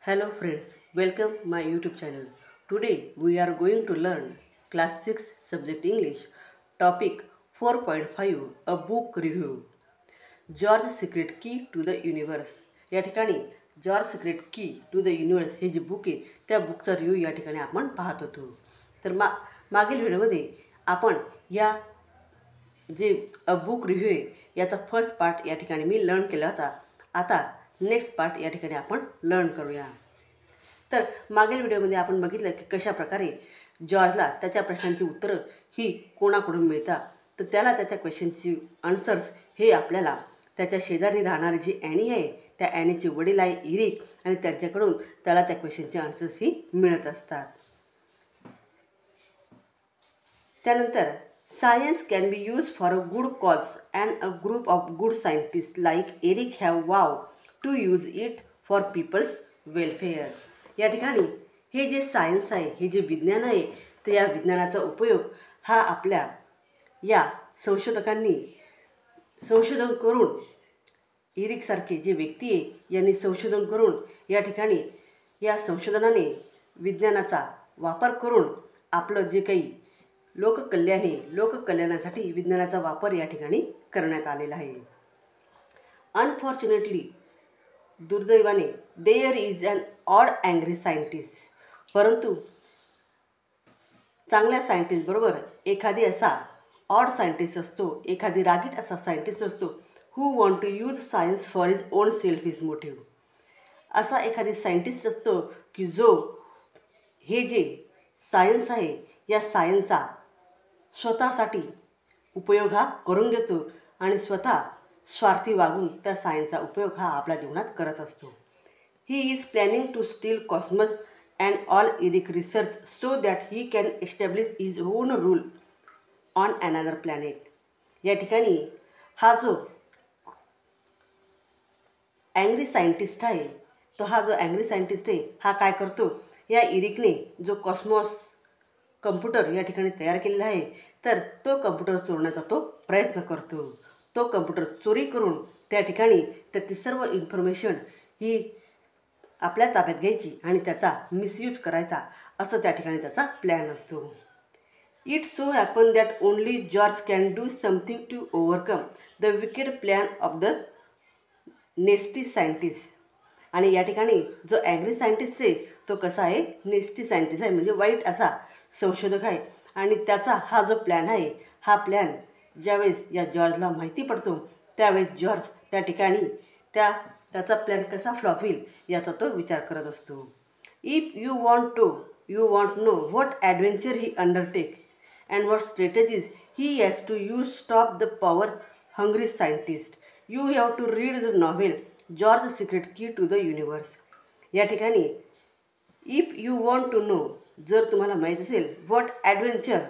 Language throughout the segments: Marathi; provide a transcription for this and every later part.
Hello friends, welcome my YouTube channel. Today we are going to learn class 6 subject English topic 4.5 a book review. George secret key to the universe. या ठिकाणी George secret key to the universe हे जे बुक आहे त्या बुकचा रिव्ह्यू या ठिकाणी आपण पाहत होतो. तर मागील व्हिडिओमध्ये आपण या जे अ बुक रिव्ह्यू आहे याचा फर्स्ट पार्ट या ठिकाणी मी लर्न केला होता. आता नेक्स्ट पार्ट या ठिकाणी आपण लर्न करूया. तर मागील व्हिडिओमध्ये आपण बघितलं की कशा प्रकारे जॉर्जला त्याच्या प्रश्नांची उत्तरं ही कोणाकडून मिळतात. तर त्याला त्याच्या क्वेश्चनची आन्सर्स हे आपल्याला त्याच्या शेजारी राहणारी जी ॲनी आहे त्या ॲनीचे वडील आहे इरिक आणि त्यांच्याकडून त्याला त्या क्वेश्चनचे आन्सर्स ही मिळत असतात. त्यानंतर science can be use for a good cause and a group of good scientist like Eric have vow to use it for people's welfare. या ठिकाणी हे जे सायन्स आहे हे जे विज्ञान आहे तर या विज्ञानाचा उपयोग हा आपल्या या संशोधकांनी संशोधन करून इरिकसारखे जे व्यक्ती आहे यांनी संशोधन करून या ठिकाणी या संशोधनाने विज्ञानाचा वापर करून आपलं जे काही लोककल्याणासाठी विज्ञानाचा वापर या ठिकाणी करण्यात आलेला आहे. अनफॉर्च्युनेटली दुर्दैवाने there is an odd angry scientist. परंतु चांगल्या सायंटिस्ट बरोबर एखादी असा ऑड सायंटिस्ट असतो, एखादी रागीट असा सायंटिस्ट असतो who want to use science for his own selfish motive. असा एखादी सायंटिस्ट असतो की जो हे जे सायन्स आहे या सायन्सचा स्वतःसाठी उपयोग हा करून घेतो आणि स्वतः स्वार्थी वागून त्या सायन्सचा उपयोग हा आपल्या जीवनात करत असतो. He is planning to steal Cosmos and all Eric research so that he can establish his own rule on another planet. या ठिकाणी हा जो अँग्री सायंटिस्ट आहे तो हा जो अँग्री सायंटिस्ट आहे हा काय करतो, या इरिकने जो कॉस्मॉस कम्प्युटर या ठिकाणी तयार केलेला आहे तर तो कम्प्युटर चोरण्याचा तो प्रयत्न करतो. तो कम्प्युटर चोरी करून त्या ठिकाणी त्याची सर्व इन्फॉर्मेशन ही आपल्या ताब्यात घ्यायची आणि त्याचा मिसयूज करायचा असं त्या ठिकाणी त्याचा प्लॅन असतो. It so happen that only George can do something to overcome the wicked plan of the nasty scientist. आणि या ठिकाणी जो अँग्री सायंटिस्ट आहे तो कसा आहे, नेस्टी सायंटिस्ट आहे म्हणजे वाईट असा संशोधक आहे. आणि त्याचा हा जो प्लॅन आहे हा प्लॅन ज्यावेळेस या जॉर्जला माहिती पडतो त्यावेळेस जॉर्ज त्या ठिकाणी त्याचा प्लॅन कसा फ्लॉप होईल याचा तो विचार करत असतो. If you want know what adventure he undertake and what strategies he has to use stop the power hungry scientist you have to read the novel George secret key to the universe. या ठिकाणी if you want to know, जर तुम्हाला माहीत असेल व्हॉट ॲडव्हेंचर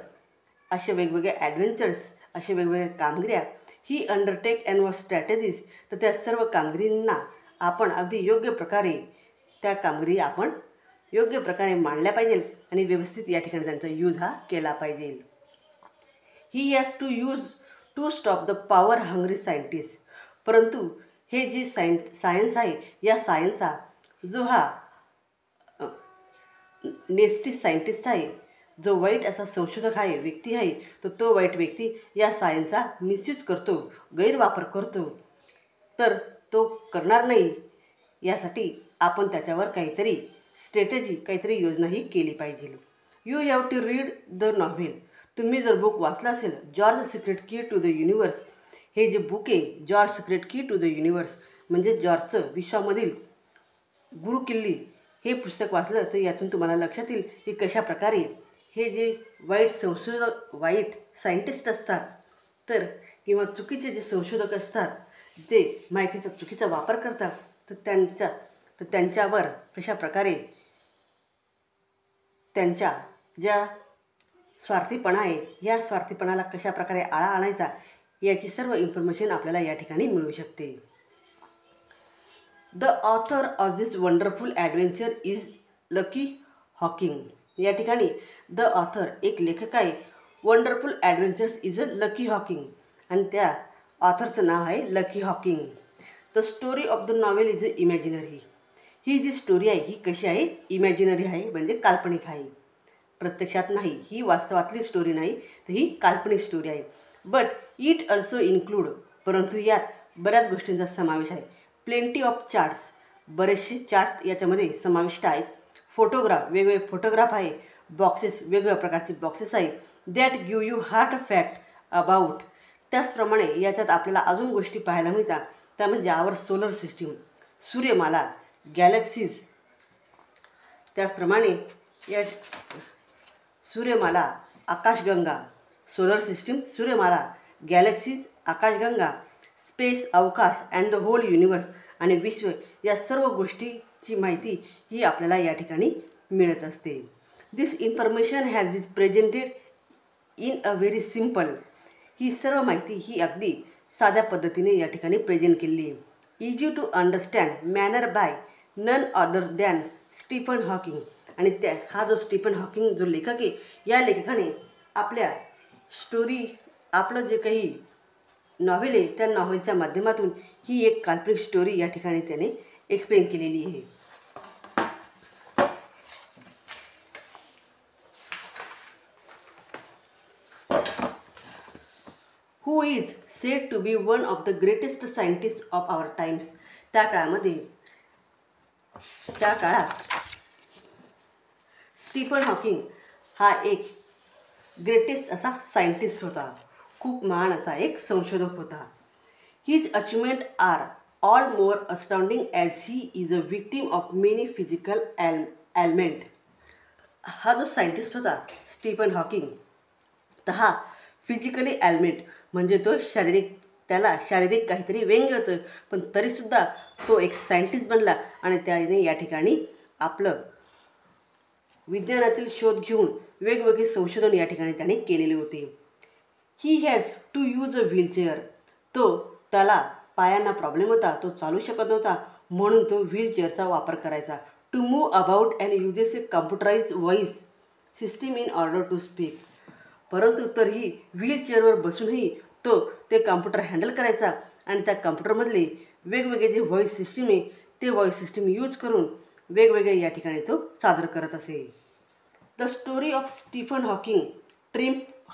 असे वेगवेगळे ॲडव्हेंचर्स असे वेगवेगळ्या कामगिऱ्या ही अंडरटेक अँड वॉट स्ट्रॅटेजीज तर त्या सर्व कामगिरींना आपण अगदी योग्य प्रकारे त्या कामगिरी आपण योग्य प्रकारे मांडल्या पाहिजे आणि व्यवस्थित या ठिकाणी त्यांचा यूज हा केला पाहिजे. He has to use to stop the power hungry scientist. परंतु हे जे सायन्स आहे या सायन्सचा जो हा नेस्टी सायंटिस्ट आहे, जो वाईट असा संशोधक आहे व्यक्ती आहे तो वाईट व्यक्ती या सायन्सचा मिसयूज करतो, गैरवापर करतो. तर तो करणार नाही यासाठी आपण त्याच्यावर काहीतरी स्ट्रॅटेजी काहीतरी योजना ही केली पाहिजे. You have to read the novel. तुम्ही जर बुक वाचलं असेल George secret key to the universe, हे जे बुक आहे George secret key to the universe म्हणजे जॉर्जचं विश्वामधील गुरुकिल्ली हे पुस्तक वाचलं तर यातून तुम्हाला लक्षात येईल की कशा प्रकारे हे जे वाईट संशोधक वाईट सायंटिस्ट असतात तर किंवा चुकीचे जे संशोधक असतात जे माहितीचा चुकीचा वापर करतात तर त्यांच्यावर कशा प्रकारे त्यांच्या ज्या स्वार्थीपणा आहे या स्वार्थीपणाला कशा प्रकारे आळा आणायचा याची सर्व इन्फॉर्मेशन आपल्याला या ठिकाणी मिळू शकते. The author of this wonderful adventure is Lucky Hawking. या ठिकाणी द ऑथर एक लेखक आहे, wonderful adventures is a Lucky Hawking आणि त्या ऑथरचं नाव आहे Lucky Hawking. The story of the novel is a imaginary. ही जी स्टोरी आहे ही कशी आहे, इमॅजिनरी आहे, म्हणजे काल्पनिक आहे, प्रत्यक्षात नाही, ही वास्तवातली स्टोरी नाही, तर ही काल्पनिक स्टोरी आहे. बट इट ऑल्सो इन्क्लूड, परंतु यात बऱ्याच गोष्टींचा समावेश आहे. प्लेंटी ऑफ चार्ट्स, बरेचसे चार्ट याच्यामध्ये समाविष्ट आहेत. फोटोग्राफ, वेगवेगळे फोटोग्राफ आहे. बॉक्सेस, वेगवेगळ्या प्रकारचे बॉक्सेस आहे. That give you hard fact about. त्याचप्रमाणे याच्यात आपल्याला अजून गोष्टी पाहायला मिळतात, त्या म्हणजे आवर सोलर सिस्टीम, सूर्यमाला, गॅलेक्सीज. त्याचप्रमाणे या सूर्यमाला, आकाशगंगा, सोलर सिस्टीम, सूर्यमाला, गॅलेक्सीज, आकाशगंगा, स्पेस, अवकाश अँड द होल युनिवर्स आणि विश्व, या सर्व गोष्टीची माहिती ही आपल्याला या ठिकाणी मिळत असते. This information has been presented in a very simple. ही सर्व माहिती ही अगदी साध्या पद्धतीने या ठिकाणी प्रेझेंट केलेली आहे. Easy to understand manner by none other than Stephen Hawking. आणि हा जो स्टीफन हॉकिंग जो लेखक आहे, या लेखकाने आपल्या स्टोरी, आपलं जे काही नॉव्हेल आहे, त्या नॉव्हेलच्या माध्यमातून ही एक काल्पनिक स्टोरी या ठिकाणी त्याने एक्सप्लेन केलेली आहे. Who is said to be one of the greatest scientist of our times. त्या काळात स्टीफन हॉकिंग हा एक ग्रेटेस्ट असा सायंटिस्ट होता, खूप महान असा एक संशोधक होता. His achievement are all more astounding as he is a victim of many physical ailment. हा जो सायंटिस्ट होता स्टीफन हॉकिंग, तर हा फिजिकली एल्मेंट म्हणजे तो त्याला शारीरिक काहीतरी व्यंग्य होतं, पण तरीसुद्धा तो एक सायंटिस्ट बनला आणि त्याने या ठिकाणी आपलं विज्ञानातील शोध घेऊन वेगवेगळे संशोधन या ठिकाणी त्याने केलेले होते. He has to use a wheelchair. त्याला पायांना प्रॉब्लेम होता, तो चालू शकत नव्हता, म्हणून तो व्हीलचेअरचा वापर करायचा. To move about and uses a computerise voice system in order to speak. परंतु तरीही व्हीलचेअरवर बसूनही तो ते कम्प्युटर हँडल करायचा आणि त्या कम्प्युटरमधले वेगवेगळे जे व्हॉइस सिस्टीम आहे, ते व्हॉइस सिस्टीम यूज करून वेगवेगळे या ठिकाणी तो सादर करत असे. The story of Stephen Hawking triumph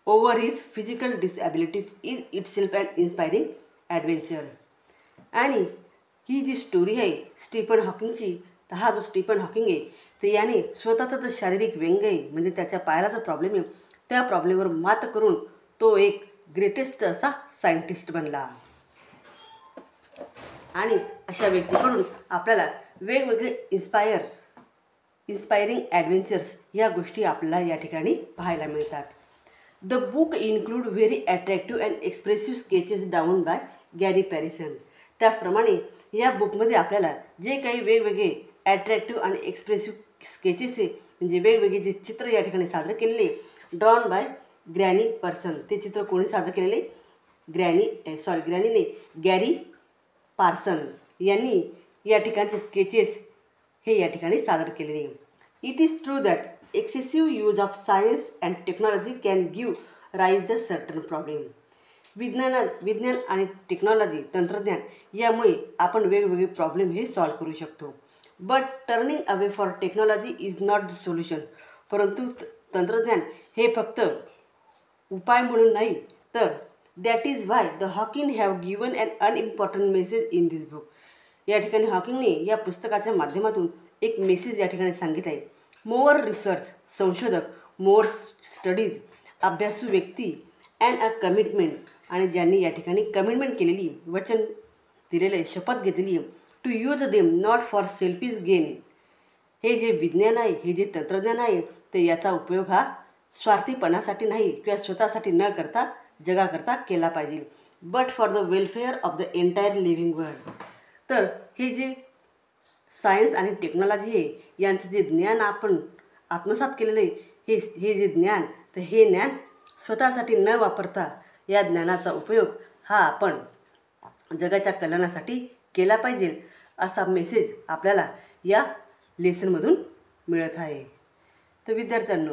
over his physical disabilities is itself and inspiring adventure. आणि ही जी स्टोरी आहे स्टीफन हॉकिंगची, तर हा जो स्टीफन हॉकिंग आहे, तर याने स्वतःचा जो शारीरिक व्यंग आहे, म्हणजे त्याच्या पायाला जो प्रॉब्लेम आहे, त्या प्रॉब्लेमवर मात करून तो एक ग्रेटेस्ट असा सायंटिस्ट बनला. आणि अशा व्यक्तीकडून आपल्याला वेगवेगळे इन्स्पायरिंग ॲडव्हेंचर्स या गोष्टी आपल्याला या ठिकाणी पाहायला मिळतात. The book include very attractive and expressive sketches drawn by Gary Parrison. त्याचप्रमाणे या बुकमध्ये आपल्याला जे काही वेगवेगळे ॲट्रॅक्टिव्ह आणि एक्सप्रेसिव्ह स्केचेस आहे, म्हणजे वेगवेगळे जे चित्र या ठिकाणी सादर केलेले, ड्रॉन बाय ग्रॅनी पर्सन. ते चित्र कोणी सादर केलेले? ग्रॅनी नाही, गॅरी पार्सन यांनी या ठिकाणचे स्केचेस हे या ठिकाणी सादर केलेले. It is true that excessive use of science and technology can give rise the certain problem. विज्ञान आणि टेक्नॉलॉजी, तंत्रज्ञान यामुळे आपण वेगवेगळे प्रॉब्लेम हे सॉल्व्ह करू शकतो. But turning away for technology is not the solution. परंतु तंत्रज्ञान हे फक्त उपाय म्हणून नाही, तर that is why the Hawking have given an unimportant message in this book. या ठिकाणी हॉकिंगने या पुस्तकाच्या माध्यमातून एक मेसेज या ठिकाणी सांगितलं आहे. मोर रिसर्च, संशोधक, मोर स्टडीज, अभ्यासू व्यक्ती, अँड अ कमिटमेंट, आणि ज्यांनी या ठिकाणी कमिटमेंट केलेली, वचन दिलेलं आहे, शपथ घेतलेली आहे, to use them not for selfish gain. हे जे विज्ञान आहे, हे जे तंत्रज्ञान आहे, ते याचा उपयोग हा स्वार्थीपणासाठी नाही किंवा स्वतःसाठी न करता जगाकरता केला पाहिजे, but for the welfare of the entire living world. तर हे जे सायन्स आणि टेक्नॉलॉजी आहे, यांचं जे ज्ञान आपण आत्मसात केलेलं आहे, हे जे ज्ञान, तर हे ज्ञान स्वतःसाठी न वापरता या ज्ञानाचा उपयोग हा आपण जगाच्या कल्याणासाठी केला पाहिजे, असा मेसेज आपल्याला या लेसनमधून मिळत आहे. तर विद्यार्थ्यांनो,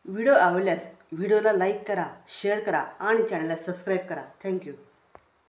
व्हिडिओ आवडल्यास व्हिडिओला लाईक करा, शेअर करा आणि चॅनलला सबस्क्राईब करा. थँक्यू.